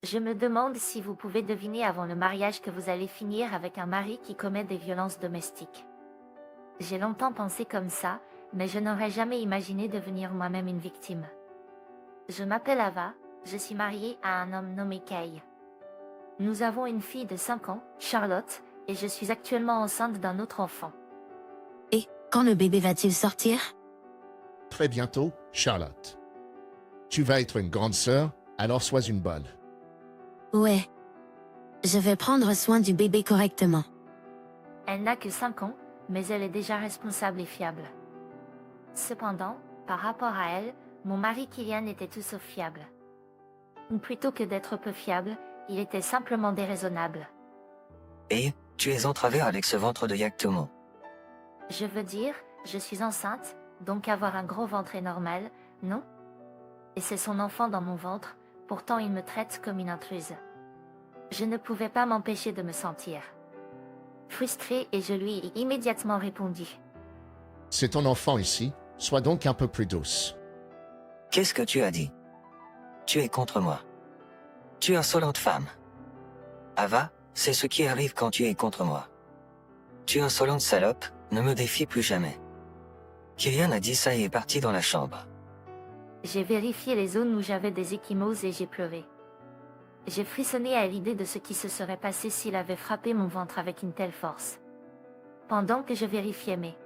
Je me demande si vous pouvez deviner avant le mariage que vous allez finir avec un mari qui commet des violences domestiques. J'ai longtemps pensé comme ça, mais je n'aurais jamais imaginé devenir moi-même une victime. Je m'appelle Ava, je suis mariée à un homme nommé Kay. Nous avons une fille de 5 ans, Charlotte, et je suis actuellement enceinte d'un autre enfant. Et quand le bébé va-t-il sortir? Très bientôt, Charlotte. Tu vas être une grande sœur, alors sois une bonne. Ouais. Je vais prendre soin du bébé correctement. Elle n'a que 5 ans, mais elle est déjà responsable et fiable. Cependant, par rapport à elle, mon mari Kylian était tout sauf fiable. Ou plutôt que d'être peu fiable, il était simplement déraisonnable. Et, tu es en travers avec ce ventre de Yaktomo. Je veux dire, je suis enceinte, donc avoir un gros ventre est normal, non? Et c'est son enfant dans mon ventre, pourtant il me traite comme une intruse. Je ne pouvais pas m'empêcher de me sentir frustrée et je lui ai immédiatement répondu. C'est ton enfant ici, sois donc un peu plus douce. Qu'est-ce que tu as dit? Tu es contre moi. Tu insolente femme. Ava, c'est ce qui arrive quand tu es contre moi. Tu insolente salope, ne me défie plus jamais. Kylian a dit ça et est parti dans la chambre. J'ai vérifié les zones où j'avais des ecchymoses et j'ai pleuré. J'ai frissonné à l'idée de ce qui se serait passé s'il avait frappé mon ventre avec une telle force. Pendant que je vérifiais mes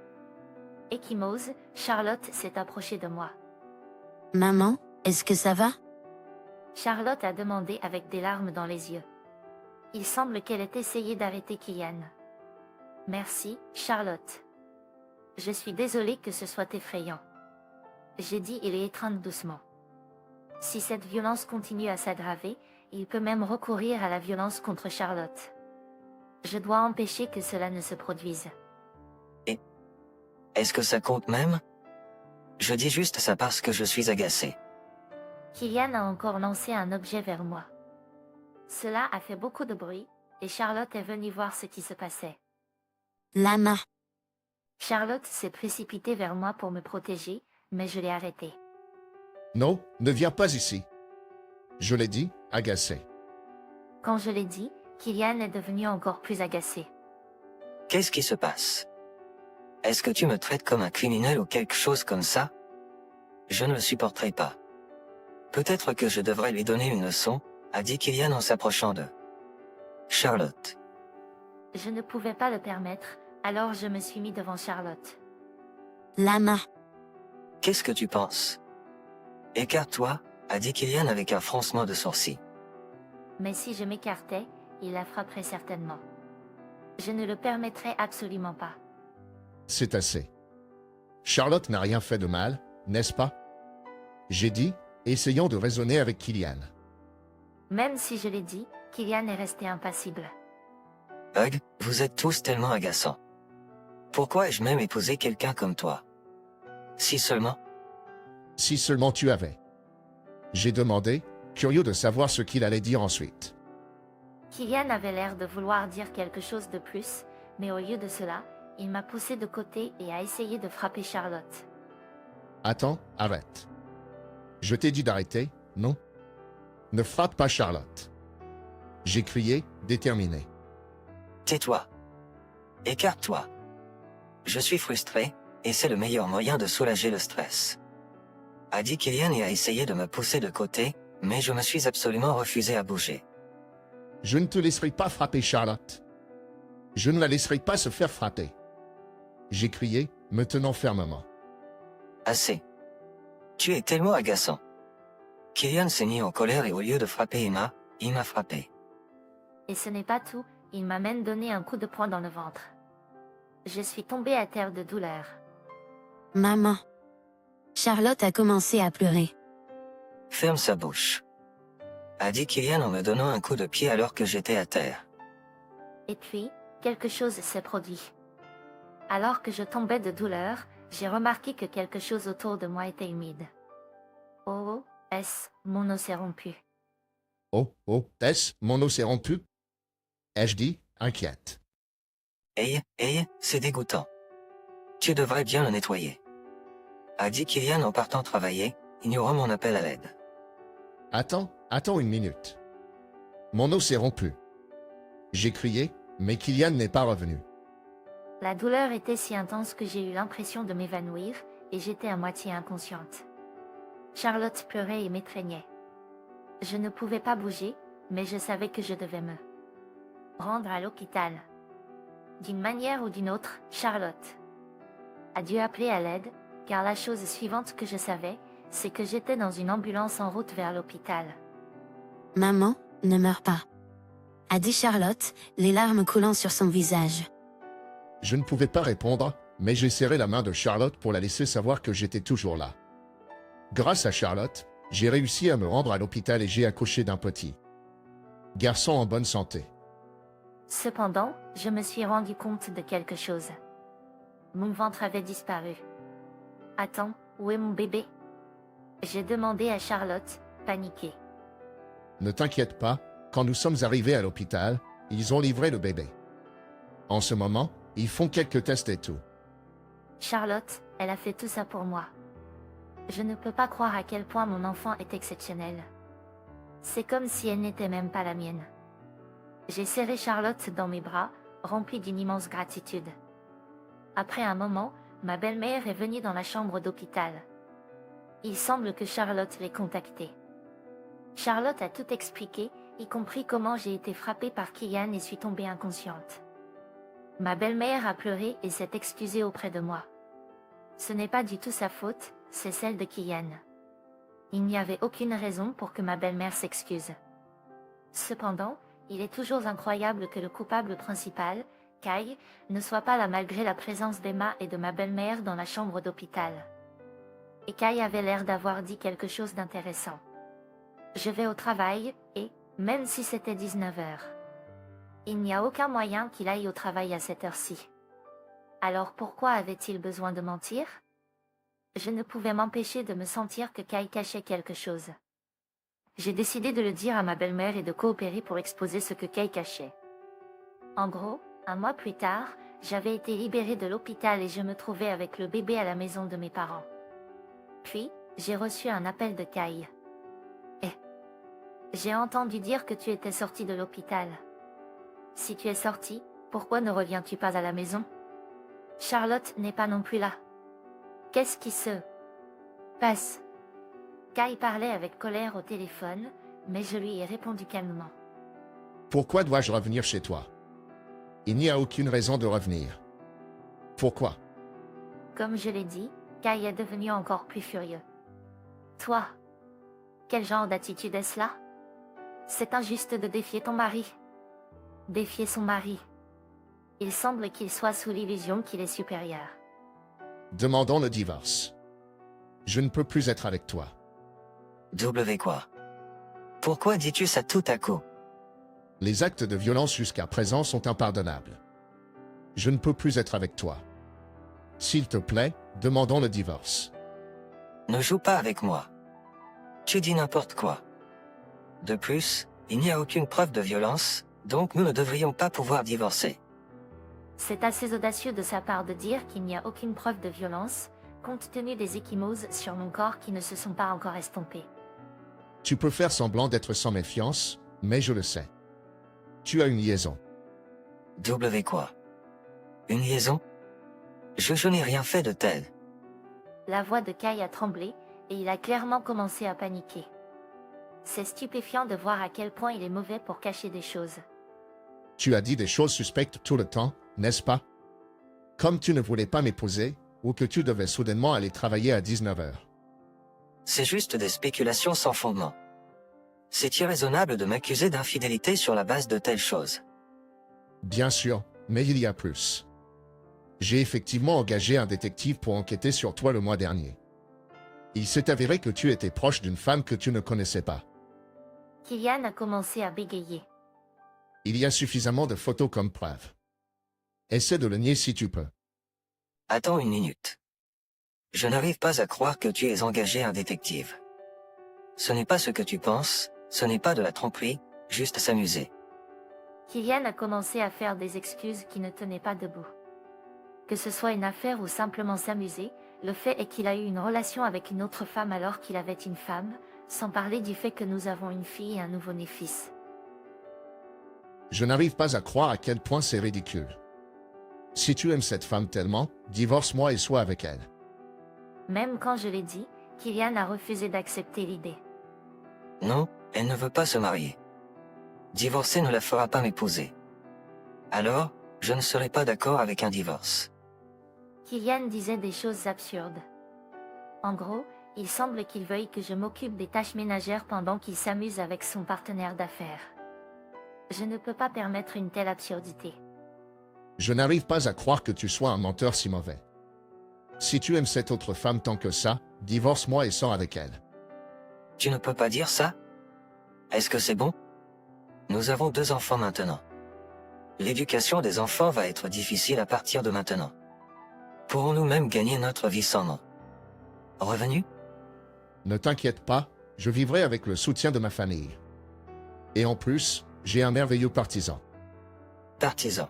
ecchymoses, Charlotte s'est approchée de moi. Maman, est-ce que ça va? Charlotte a demandé avec des larmes dans les yeux. Il semble qu'elle ait essayé d'arrêter Kylian. Merci, Charlotte. Je suis désolée que ce soit effrayant. J'ai dit et l'ai étreinte doucement. Si cette violence continue à s'aggraver, il peut même recourir à la violence contre Charlotte. Je dois empêcher que cela ne se produise. Est-ce que ça compte même? Je dis juste ça parce que je suis agacé. Kylian a encore lancé un objet vers moi. Cela a fait beaucoup de bruit, et Charlotte est venue voir ce qui se passait. Lana. Charlotte s'est précipitée vers moi pour me protéger, mais je l'ai arrêtée. Non, ne viens pas ici. Je l'ai dit, agacé. Quand je l'ai dit, Kylian est devenu encore plus agacé. Qu'est-ce qui se passe? Est-ce que tu me traites comme un criminel ou quelque chose comme ça? Je ne le supporterai pas. Peut-être que je devrais lui donner une leçon, a dit Kylian en s'approchant de Charlotte. Je ne pouvais pas le permettre, alors je me suis mis devant Charlotte. Lana. Qu'est-ce que tu penses? Écarte-toi, a dit Kylian avec un froncement de sourcils. Mais si je m'écartais, il la frapperait certainement. Je ne le permettrais absolument pas. C'est assez. Charlotte n'a rien fait de mal, n'est-ce pas? J'ai dit, essayons de raisonner avec Kylian. Même si je l'ai dit, Kylian est resté impassible. Hug, vous êtes tous tellement agaçants. Pourquoi ai-je même épousé quelqu'un comme toi? Si seulement. Si seulement tu avais. J'ai demandé, curieux de savoir ce qu'il allait dire ensuite. Kylian avait l'air de vouloir dire quelque chose de plus, mais au lieu de cela, il m'a poussé de côté et a essayé de frapper Charlotte. Attends, arrête. Je t'ai dit d'arrêter, non? Ne frappe pas Charlotte. J'ai crié, déterminé. Tais-toi. Écarte-toi. Je suis frustré, et c'est le meilleur moyen de soulager le stress. A dit Kylian et a essayé de me pousser de côté, mais je me suis absolument refusé à bouger. Je ne te laisserai pas frapper Charlotte. Je ne la laisserai pas se faire frapper. J'ai crié, me tenant fermement. Assez. Tu es tellement agaçant. Kylian s'est mis en colère et au lieu de frapper Emma, il m'a frappé. Et ce n'est pas tout, il m'a même donné un coup de poing dans le ventre. Je suis tombée à terre de douleur. Maman. Charlotte a commencé à pleurer. Ferme sa bouche. A dit Kylian en me donnant un coup de pied alors que j'étais à terre. Et puis, quelque chose s'est produit. Alors que je tombais de douleur, j'ai remarqué que quelque chose autour de moi était humide. Oh, est-ce mon os s'est rompu? Oh, est-ce mon os s'est rompu? Ai-je dit, inquiète. Hey, c'est dégoûtant. Tu devrais bien le nettoyer. A dit Kylian en partant travailler, ignorant mon appel à l'aide. Attends une minute. Mon os s'est rompu. J'ai crié, mais Kylian n'est pas revenu. La douleur était si intense que j'ai eu l'impression de m'évanouir, et j'étais à moitié inconsciente. Charlotte pleurait et m'étreignait. Je ne pouvais pas bouger, mais je savais que je devais me rendre à l'hôpital. D'une manière ou d'une autre, Charlotte a dû appeler à l'aide, car la chose suivante que je savais, c'est que j'étais dans une ambulance en route vers l'hôpital. Maman, ne meurs pas. A dit Charlotte, les larmes coulant sur son visage. Je ne pouvais pas répondre, mais j'ai serré la main de Charlotte pour la laisser savoir que j'étais toujours là. Grâce à Charlotte, j'ai réussi à me rendre à l'hôpital et j'ai accouché d'un petit garçon en bonne santé. Cependant, je me suis rendu compte de quelque chose. Mon ventre avait disparu. Attends, où est mon bébé? J'ai demandé à Charlotte, paniquée. Ne t'inquiète pas, quand nous sommes arrivés à l'hôpital, ils ont livré le bébé. En ce moment, ils font quelques tests et tout. Charlotte, elle a fait tout ça pour moi. Je ne peux pas croire à quel point mon enfant est exceptionnel. C'est comme si elle n'était même pas la mienne. J'ai serré Charlotte dans mes bras, rempli d'une immense gratitude. Après un moment, ma belle-mère est venue dans la chambre d'hôpital. Il semble que Charlotte l'ait contactée. Charlotte a tout expliqué, y compris comment j'ai été frappée par Kylian et suis tombée inconsciente. Ma belle-mère a pleuré et s'est excusée auprès de moi. Ce n'est pas du tout sa faute, c'est celle de Kylian. Il n'y avait aucune raison pour que ma belle-mère s'excuse. Cependant, il est toujours incroyable que le coupable principal, Kai, ne soit pas là malgré la présence d'Emma et de ma belle-mère dans la chambre d'hôpital. Et Kai avait l'air d'avoir dit quelque chose d'intéressant. Je vais au travail, et, même si c'était 19h, il n'y a aucun moyen qu'il aille au travail à cette heure-ci. Alors pourquoi avait-il besoin de mentir? Je ne pouvais m'empêcher de me sentir que Kai cachait quelque chose. J'ai décidé de le dire à ma belle-mère et de coopérer pour exposer ce que Kai cachait. En gros, un mois plus tard, j'avais été libérée de l'hôpital et je me trouvais avec le bébé à la maison de mes parents. Puis, j'ai reçu un appel de Kai. J'ai entendu dire que tu étais sortie de l'hôpital. Si tu es sortie, pourquoi ne reviens-tu pas à la maison? Charlotte n'est pas non plus là. Qu'est-ce qui se passe? Kai parlait avec colère au téléphone, mais je lui ai répondu calmement. Pourquoi dois-je revenir chez toi? Il n'y a aucune raison de revenir. Pourquoi? Comme je l'ai dit, Kai est devenu encore plus furieux. Toi, quel genre d'attitude est-ce là? C'est injuste de défier ton mari. Défier son mari. Il semble qu'il soit sous l'illusion qu'il est supérieur. Demandons le divorce. Je ne peux plus être avec toi. W quoi? Pourquoi dis-tu ça tout à coup? Les actes de violence jusqu'à présent sont impardonnables. Je ne peux plus être avec toi. S'il te plaît, demandons le divorce. Ne joue pas avec moi. Tu dis n'importe quoi. De plus, il n'y a aucune preuve de violence, donc nous ne devrions pas pouvoir divorcer. C'est assez audacieux de sa part de dire qu'il n'y a aucune preuve de violence, compte tenu des ecchymoses sur mon corps qui ne se sont pas encore estompées. Tu peux faire semblant d'être sans méfiance, mais je le sais. Tu as une liaison. W quoi? Une liaison? Je n'ai rien fait de tel. La voix de Kai a tremblé, et il a clairement commencé à paniquer. C'est stupéfiant de voir à quel point il est mauvais pour cacher des choses. Tu as dit des choses suspectes tout le temps, n'est-ce pas? Comme tu ne voulais pas m'épouser, ou que tu devais soudainement aller travailler à 19h. C'est juste des spéculations sans fondement. C'est irraisonnable de m'accuser d'infidélité sur la base de telles choses. Bien sûr, mais il y a plus. J'ai effectivement engagé un détective pour enquêter sur toi le mois dernier. Il s'est avéré que tu étais proche d'une femme que tu ne connaissais pas. Kylian a commencé à bégayer. Il y a suffisamment de photos comme preuve. Essaie de le nier si tu peux. Attends une minute. Je n'arrive pas à croire que tu aies engagé un détective. Ce n'est pas ce que tu penses, ce n'est pas de la tromperie, juste s'amuser. Kylian a commencé à faire des excuses qui ne tenaient pas debout. Que ce soit une affaire ou simplement s'amuser, le fait est qu'il a eu une relation avec une autre femme alors qu'il avait une femme, sans parler du fait que nous avons une fille et un nouveau-né fils. Je n'arrive pas à croire à quel point c'est ridicule. Si tu aimes cette femme tellement, divorce-moi et sois avec elle. Même quand je l'ai dit, Kylian a refusé d'accepter l'idée. Non, elle ne veut pas se marier. Divorcer ne la fera pas m'épouser. Alors, je ne serai pas d'accord avec un divorce. Kylian disait des choses absurdes. En gros, il semble qu'il veuille que je m'occupe des tâches ménagères pendant qu'il s'amuse avec son partenaire d'affaires. Je ne peux pas permettre une telle absurdité. Je n'arrive pas à croire que tu sois un menteur si mauvais. Si tu aimes cette autre femme tant que ça, divorce-moi et sors avec elle. Tu ne peux pas dire ça? Est-ce que c'est bon? Nous avons 2 enfants maintenant. L'éducation des enfants va être difficile à partir de maintenant. Pourrons-nous même gagner notre vie sans moi? Revenu? Ne t'inquiète pas, je vivrai avec le soutien de ma famille. Et en plus, j'ai un merveilleux partisan. Partisan.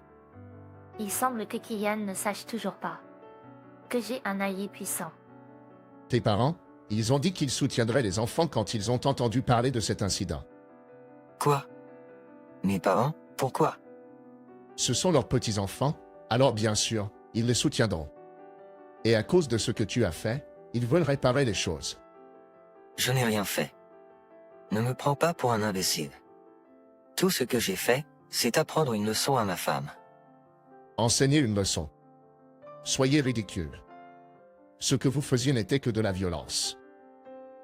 Il semble que Kylian ne sache toujours pas que j'ai un allié puissant. Tes parents, ils ont dit qu'ils soutiendraient les enfants quand ils ont entendu parler de cet incident. Quoi? Mes parents? Pourquoi? Ce sont leurs petits-enfants, alors bien sûr, ils les soutiendront. Et à cause de ce que tu as fait, ils veulent réparer les choses. Je n'ai rien fait. Ne me prends pas pour un imbécile. Tout ce que j'ai fait, c'est apprendre une leçon à ma femme. Enseignez une leçon. Soyez ridicule. Ce que vous faisiez n'était que de la violence.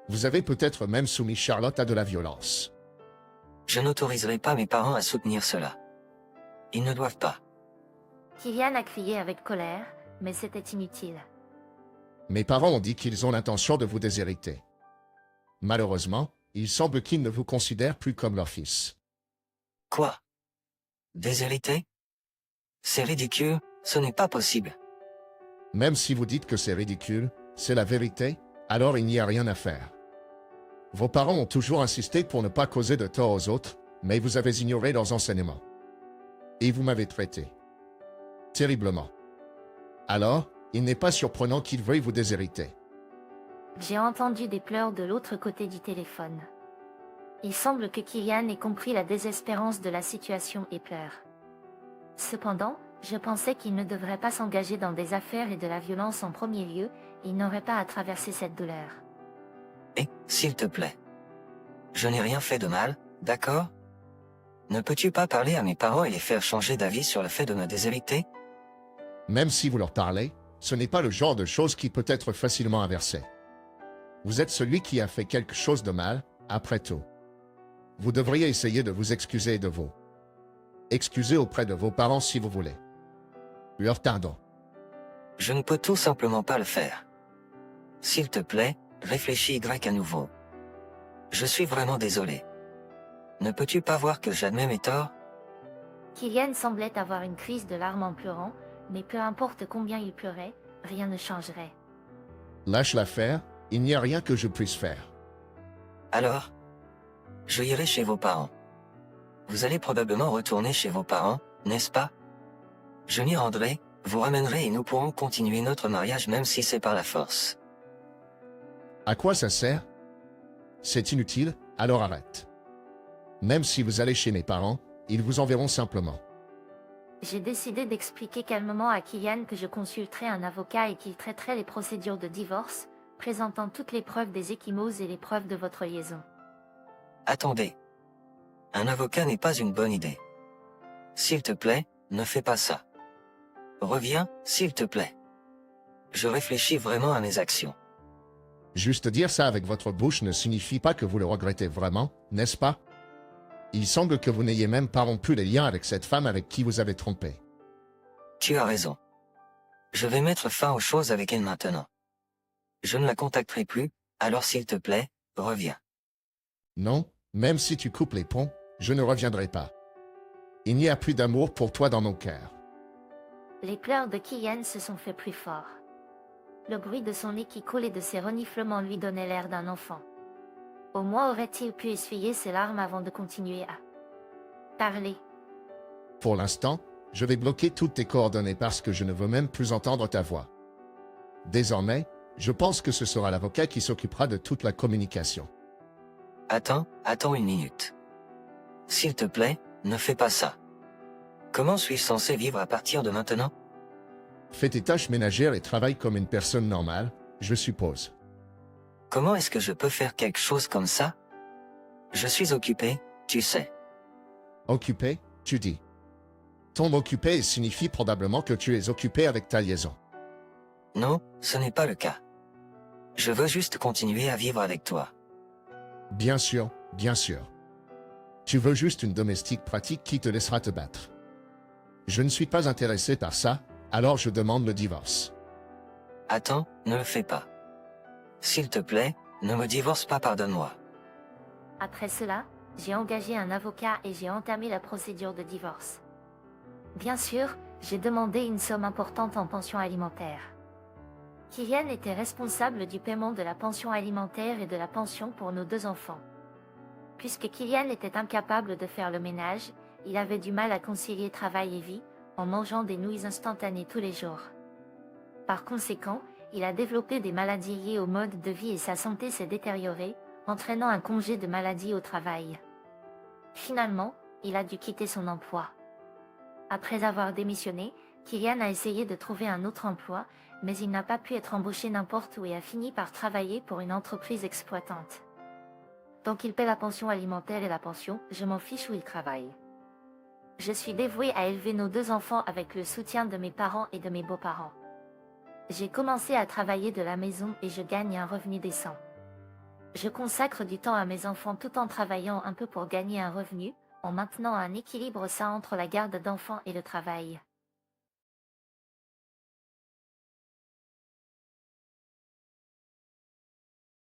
Vous avez peut-être même soumis Charlotte à de la violence. Je n'autoriserai pas mes parents à soutenir cela. Ils ne doivent pas. Kylian a crié avec colère, mais c'était inutile. Mes parents ont dit qu'ils ont l'intention de vous déshériter. Malheureusement, il semble qu'ils ne vous considèrent plus comme leur fils. Quoi? Déshérité? C'est ridicule, ce n'est pas possible. Même si vous dites que c'est ridicule, c'est la vérité, alors il n'y a rien à faire. Vos parents ont toujours insisté pour ne pas causer de tort aux autres, mais vous avez ignoré leurs enseignements. Et vous m'avez traité terriblement. Alors, il n'est pas surprenant qu'ils veuillent vous déshériter. J'ai entendu des pleurs de l'autre côté du téléphone. Il semble que Kylian ait compris la désespérance de la situation et pleure. Cependant, je pensais qu'il ne devrait pas s'engager dans des affaires et de la violence en premier lieu, il n'aurait pas à traverser cette douleur. Et, s'il te plaît. Je n'ai rien fait de mal, d'accord? Ne peux-tu pas parler à mes parents et les faire changer d'avis sur le fait de me déshériter? Même si vous leur parlez, ce n'est pas le genre de chose qui peut être facilement inversé. Vous êtes celui qui a fait quelque chose de mal, après tout. Vous devriez essayer de vous excuser de vous. Excusez auprès de vos parents si vous voulez. Leur pardon. Je ne peux tout simplement pas le faire. S'il te plaît, réfléchis Y à nouveau. Je suis vraiment désolé. Ne peux-tu pas voir que j'admets mes torts? Kylian semblait avoir une crise de larmes en pleurant, mais peu importe combien il pleurait, rien ne changerait. Lâche l'affaire, il n'y a rien que je puisse faire. Alors? Je irai chez vos parents. Vous allez probablement retourner chez vos parents, n'est-ce pas? Je m'y rendrai, vous ramènerai et nous pourrons continuer notre mariage même si c'est par la force. À quoi ça sert? C'est inutile, alors arrête. Même si vous allez chez mes parents, ils vous enverront simplement. J'ai décidé d'expliquer calmement à Kylian que je consulterai un avocat et qu'il traiterait les procédures de divorce, présentant toutes les preuves des échymoses et les preuves de votre liaison. Attendez. Un avocat n'est pas une bonne idée. S'il te plaît, ne fais pas ça. Reviens, s'il te plaît. Je réfléchis vraiment à mes actions. Juste dire ça avec votre bouche ne signifie pas que vous le regrettez vraiment, n'est-ce pas? Il semble que vous n'ayez même pas rompu les liens avec cette femme avec qui vous avez trompé. Tu as raison. Je vais mettre fin aux choses avec elle maintenant. Je ne la contacterai plus, alors s'il te plaît, reviens. Non, même si tu coupes les ponts, je ne reviendrai pas. Il n'y a plus d'amour pour toi dans mon cœur. Les pleurs de Kylian se sont fait plus forts. Le bruit de son nez qui coule et de ses reniflements lui donnait l'air d'un enfant. Au moins aurait-il pu essuyer ses larmes avant de continuer à parler. Pour l'instant, je vais bloquer toutes tes coordonnées parce que je ne veux même plus entendre ta voix. Désormais, je pense que ce sera l'avocat qui s'occupera de toute la communication. Attends une minute. S'il te plaît, ne fais pas ça. Comment suis-je censé vivre à partir de maintenant? Fais tes tâches ménagères et travaille comme une personne normale, je suppose. Comment est-ce que je peux faire quelque chose comme ça? Je suis occupé, tu sais. Occupé, tu dis. Ton occupé signifie probablement que tu es occupé avec ta liaison. Non, ce n'est pas le cas. Je veux juste continuer à vivre avec toi. Bien sûr, bien sûr. Tu veux juste une domestique pratique qui te laissera te battre. Je ne suis pas intéressé par ça, alors je demande le divorce. Attends, ne le fais pas. S'il te plaît, ne me divorce pas, pardonne-moi. Après cela, j'ai engagé un avocat et j'ai entamé la procédure de divorce. Bien sûr, j'ai demandé une somme importante en pension alimentaire. Kylian était responsable du paiement de la pension alimentaire et de la pension pour nos 2 enfants. Puisque Kylian était incapable de faire le ménage, il avait du mal à concilier travail et vie, en mangeant des nouilles instantanées tous les jours. Par conséquent, il a développé des maladies liées au mode de vie et sa santé s'est détériorée, entraînant un congé de maladie au travail. Finalement, il a dû quitter son emploi. Après avoir démissionné, Kylian a essayé de trouver un autre emploi, mais il n'a pas pu être embauché n'importe où et a fini par travailler pour une entreprise exploitante. Donc il paie la pension alimentaire et la pension, je m'en fiche où il travaille. Je suis dévouée à élever nos 2 enfants avec le soutien de mes parents et de mes beaux-parents. J'ai commencé à travailler de la maison et je gagne un revenu décent. Je consacre du temps à mes enfants tout en travaillant un peu pour gagner un revenu, en maintenant un équilibre sain entre la garde d'enfants et le travail.